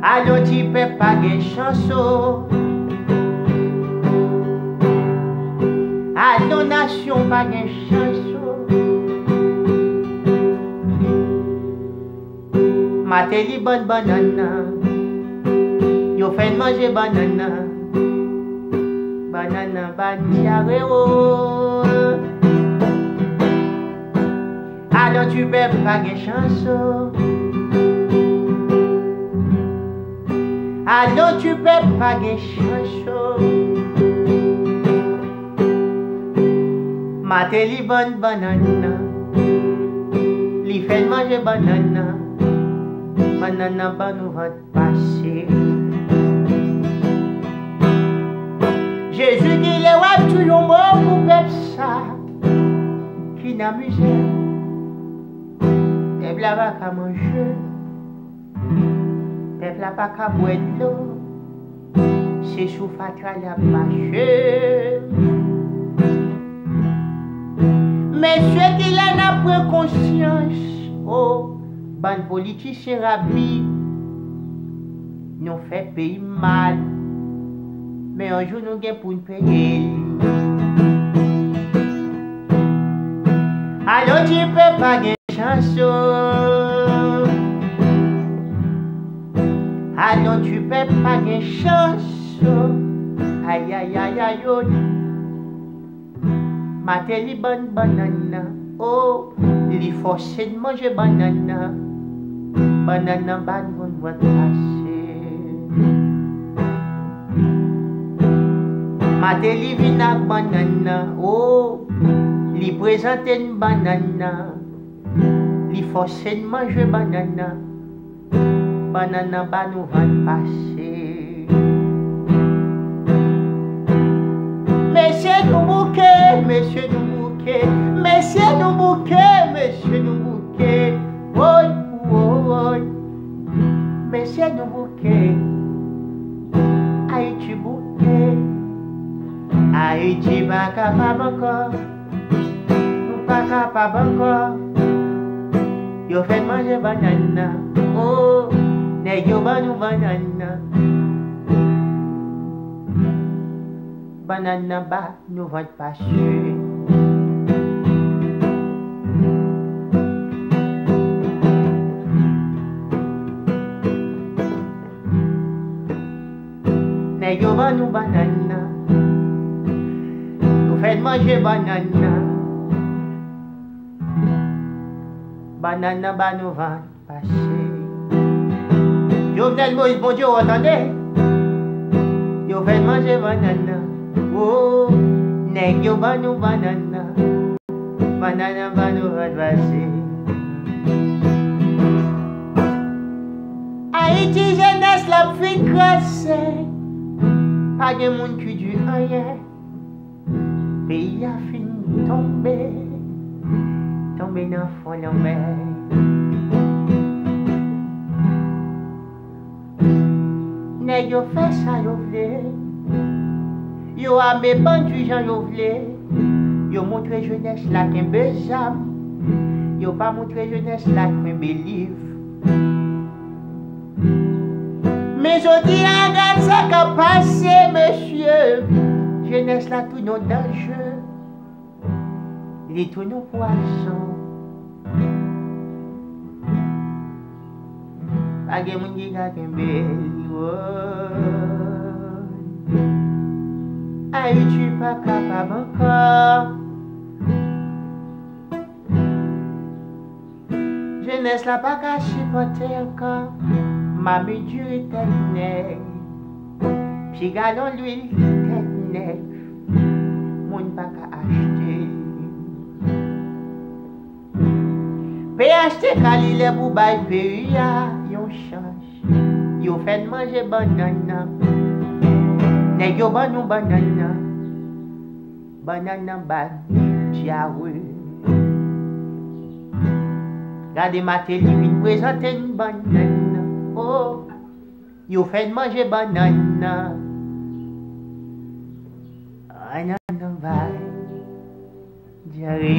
Allons tu peux pas gen chanson. Allons nation pas gen chanson. Mateli bonne banana. Yo fait manger banana. Banana bandiare oh. Alors tu peux pas gen chanson. Alors tu peux pas gen chanson. Mateli bonne banana. Li fait manger banana. Banana ba nous va passer. Jésus qui les wap toujours mort pour peuple ça. Qui n'amusait. Peuple la va qu'à manger. Peuple la pas qu'à boire de l'eau. C'est sous fatra la marche. Mais ceux qui l'en pris conscience, oh, ban politicien rabi, nous fait payer mal. Mais un jour nous gagnons pour nous payer. Alors tu peux pas gagner chanson. Alors tu peux pas gagner chanson. Aïe aïe aïe aïe aïe. Mateli bonne banana. Oh, li forcé de manger banana. Banana ban bon va passer. Mateli vina banana. Oh, li présente une banana. Li forcé de manger banana. Banana ban nous va passer. Monsieur nous bouquet, monsieur nous bouquet, monsieur nous bouquet, monsieur nous bouquet. Oi, oi, monsieur nous bouquet. Haïti bouquet. Haïti pas capable encore. Nous pas capable encore. Yo fait manger banana. Oh, nèg yo ban nous banana. Banana ba nous va passer. Nèg yo ban nous banana. Nous fait manger banana. Banana ba nous va passer. Jovenel Moïse, bon Dieu, attendez. Yo fait manger banana. Oh, nèg yo ba nous banana. Banana ba nous va passer. Haïti jeunesse la fin crasser. Pas de monde qui du rien. Pays a fini tomber. Tomber dans fond la mer. Nèg yo fait ça yo vle. Yo a mes bandits gens yo vle. Yo montre jeunesse la qu'un bezam. Yo pas montre jeunesse la qu'un livre. Mais je dis regarde ça qu'a passé monsieur. Jeunesse la tout nos danger. Les tout nos poissons. Pas de monde qui a qu'un Aïe, tu pas capable encore. Jeunesse la pas qu'à supporter encore. Mamie du éternel. Puis galon l'huile éternel. Moun pas qu'à acheter. Peut acheter kalile pour bail péria. Yon change. Yo fait manger banana. Nèg yo ban nou banana. Banana ban diawe. Gade Mateli vin présenter une banana. Oh, yo fait manger banana. Banana ban diawe.